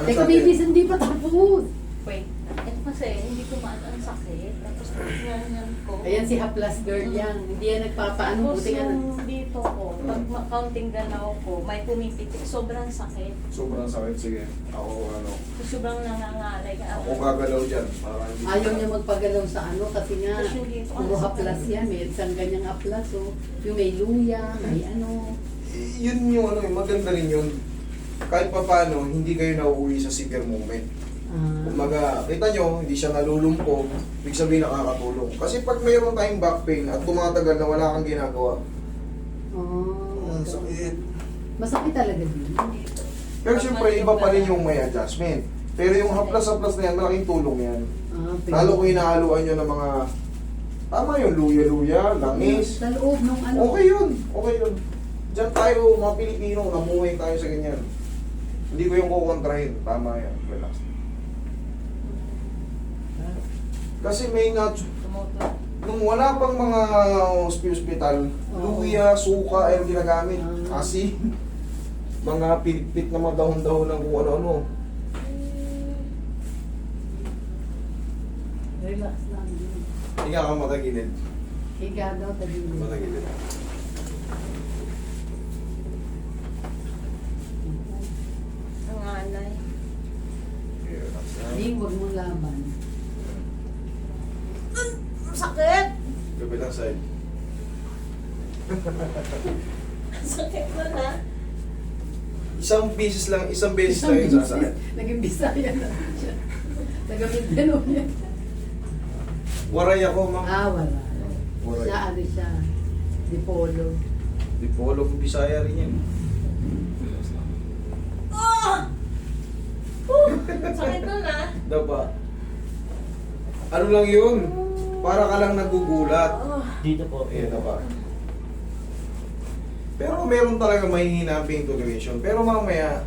Ano Teka, sabi? babies, hindi pa tapos. Wait, ito kasi hindi ko maano ang sakit. Tapos yan ko. Ayan si Haplas girl yan. Hindi yan nagpapaano. Tapos Buti nga. yung dito ko, pag counting galaw ko, may pumipitik. Sobrang sakit. Sobrang sakit. Sige. Ako ano. Sobrang nangangalay. Ako gagalaw dyan. Para hindi Ayaw niya magpagalaw sa ano kasi nga Tapos yung dito, puro haplas yan. May isang ganyang haplas. Oh. Yung may luya, may ano. Yun yung ano, maganda rin yun. Kahit pa paano, hindi kayo nauuwi sa severe moment. Kumaga, kita nyo, hindi siya nalulumpo, ibig sabihin nakakatulong. Kasi pag mayroon tayong back pain at tumatagal na wala kang ginagawa, ang sakit. Masakit talaga din. dito. Pero siyempre, iba pa rin yung may adjustment. Pero yung haplas-haplas na yan, malaking tulong yan. Lalo kung hinahaluan nyo ng mga, tama yung luya-luya, langis. Sa loob nung ano. Okay yun, okay yun. Diyan tayo, mga Pilipino, namuhay tayo sa ganyan. Hindi ko yung kukontrahin, tama yan, relax. Kasi may Tumutuloy. nung wala pang mga hospital, luya, suka, ay ginagamit. Asin, mga pilipit na mga dahon-dahon ng kung ano-ano. Relax lang. Higa kang matagilid. Higa daw, tagilid. Matagilid. Ang alay. Okay, relax na. Hindi, huwag mo laban. Ang sakit! Kabilang side. Ang sakit na na. Isang beses lang yung sasakit. Naging bisaya na siya. Taga-Mindanao niya. Waray ako, ma'am. Wala. Waray. Siya, ano siya. Dipolo. Di polo ko Bisaya rin yan. Sakit na na. Diba? Ano lang yun? Para ka lang nagugulat. Dito po. Ayan na ba? Pero meron talaga mahihina ang pain toleration. Pero mamaya,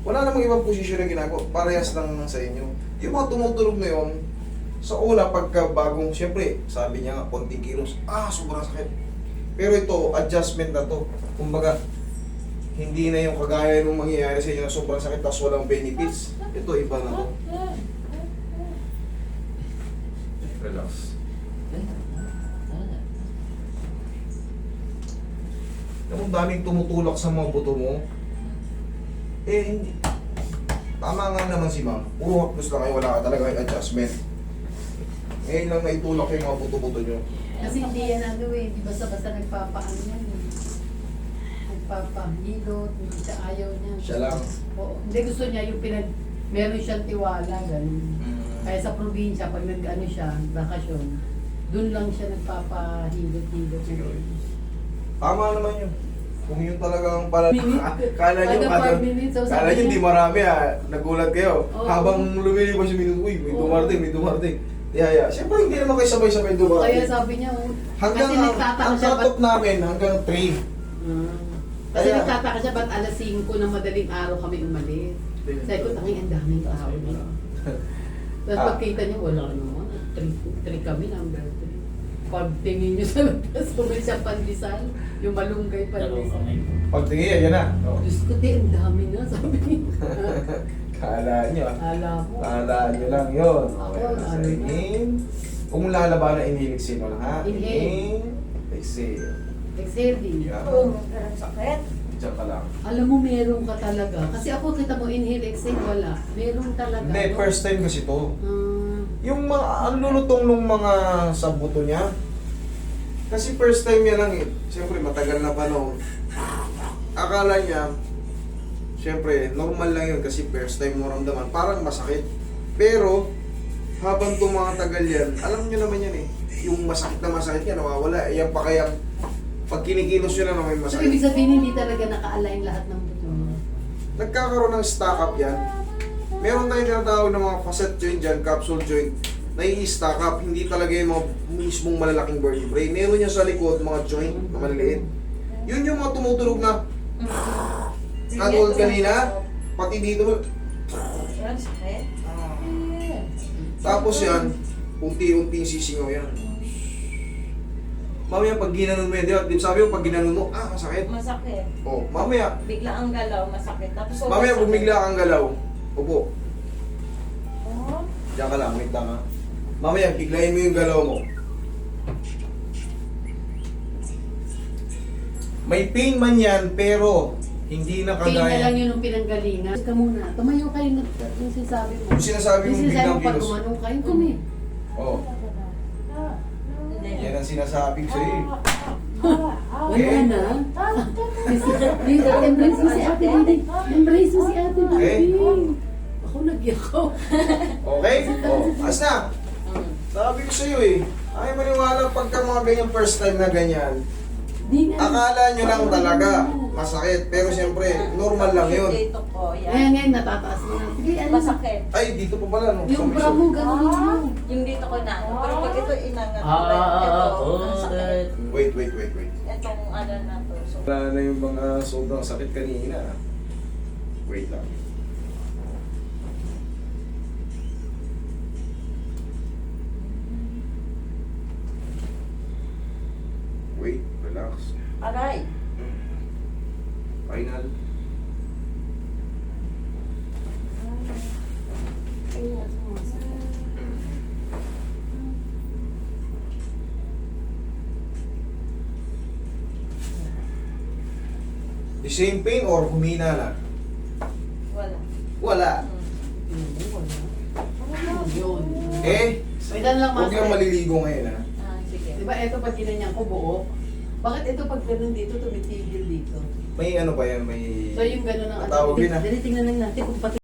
wala namang ibang posisyon na ginagawa. Parehas lang sa inyo. Yung mga tumutulog na yun, sa una, pagka bagong, siyempre, sabi niya nga, konting kilos, sobrang sakit. Pero ito, adjustment na to. Kumbaga, hindi na yung kagaya nung mangyayari sa inyo na sobrang sakit tapos walang benefits. Ito, iba na to. Relax. Yung daming tumutulak sa mga buto mo, hindi. Tama nga naman si ma'am. Puro haplos lang kayo, wala ka talaga yung adjustment. Ngayon lang naitulak yung mga buto-buto nyo. Kasi hindi yan ano hindi basta-basta nagpapaano yan eh. Nagpapahilot, hindi siya ayaw niya. Siya lang. Oo. Hindi gusto niya yung meron siyang tiwala, ganun. Kaya sa probinsya, pag nag-ano siya, bakasyon, doon lang siya nagpapahilot-hilot. Sige. Tama naman yun. Kung yun talagang para kala nyo, Kada 5 minutes, so kala sabi nyo niya- di marami nagulat kayo. Oo. Habang lumilipas yung minuto, uy, may Oo. dumarting. Tiyaya. Siyempre hindi naman kayo sabay-sabay Kaya dumarting. sabi niya, Hanggang kasi nagtataka ang siya, cut-off namin hanggang 3. kasi Kaya- nagtataka siya, ba't alas 5 ng madaling araw kami umalis? Sabi ko, tanging ang daming tao na. Tapos pagkita niya, wala naman. 3 kami, number 3. Pagtingin niyo sa labas, bumili siyang pandesal, yung malunggay pandesal. Pagtingin, yan na. Oh. Diyos ko, di, ang dami na, sabi niya. Kala nyo Alam mo. Kala nyo lang yun. Ako, Okay, ano sa na. inhale. Kung lalabanan, inhale, exhale mo lang ha. Inhale. Exhale. Exhale din. Yan. Ang sakit. Diyan ka lang. Alam mo, meron ka talaga. Kasi ako, kita mo, inhale, exhale, wala. Meron talaga. Hindi, no? first time kasi to. Ah, Yung mga, ang lulutong nung mga sa buto niya. Kasi first time niya lang eh. Siyempre, matagal na panahon. Akala niya, siyempre, normal lang yun kasi first time mo ramdaman. Parang masakit. Pero, habang tumatagal yan, alam niyo naman yan eh. Yung masakit na masakit niya, nawawala. Yan pa kaya, pag kinikilos yun na may so, masakit. ibig sabihin, hindi talaga naka-align lahat ng buto mo. Nagkakaroon ng stock up yan. Meron tayong tinatawag ng mga facet joint dyan, capsule joint, na i-stock up. Hindi talaga yung mga mismong malalaking vertebrae. Meron yan sa likod, mga joint na maliliit. Yun yung mga tumutulog na katulad kanina, pati dito mo. Ang sakit. Tapos yan, unti-unti sisingaw yan. Mamaya pag ginanon mo yan, di ba sabi mo pag ginanon mo, masakit. Masakit. Oh, mamaya, Bigla ang galaw, masakit. Tapos sobrang mamaya sakit. bumigla kang galaw, Upo. Oh. Diyan ka lang, wait lang ha. Mamaya, biglayin mo yung galaw mo. May pain man yan, pero hindi na Kaya na lang kagaya. yun yung pinanggalingan. Ka muna, tumayo kayo na yung sinasabi mo. Yung sinasabi Yung mong sinasabi biglang mo pag kilos. umanong kayo, kumi. Oo, Hindi. yan ang sinasabi ko sa'yo eh. Wala na. Embrace mo si ate, hindi. Embrace mo si ate, Okay. baby. Ako nagyakaw. Okay? As na. Sabi ko sa'yo eh. Ay maniwala pagka mga ganyan first time na ganyan. Di nga. Akala nyo lang talaga masakit. Pero siyempre, normal lang yun. Dito po, yan. Ngayon, natataas mo na. Sige, ano? Masakit. Ay, dito pa pala no. Yung Sa bra mo, mismo. ganun mo. Yung dito ko na. Pero pag ito inangat ko, Ah, ito, ang sakit. Wait. Itong ano na to. So, Wala na yung mga sobrang sakit kanina. Wait lang. Wait, relax. aray. Final. The same pain or humina na? Wala. Wala. Yun. Eh, Wait lang, huwag yung master. maliligo ngayon ha. Ah, sige. Diba, ito pag ginanyan ko buo, bakit ito pag ganun dito, tumitigil dito? May ano ba yan? May... So yung ganun ang Matawag yun, ah. Dali, tingnan lang natin kung pati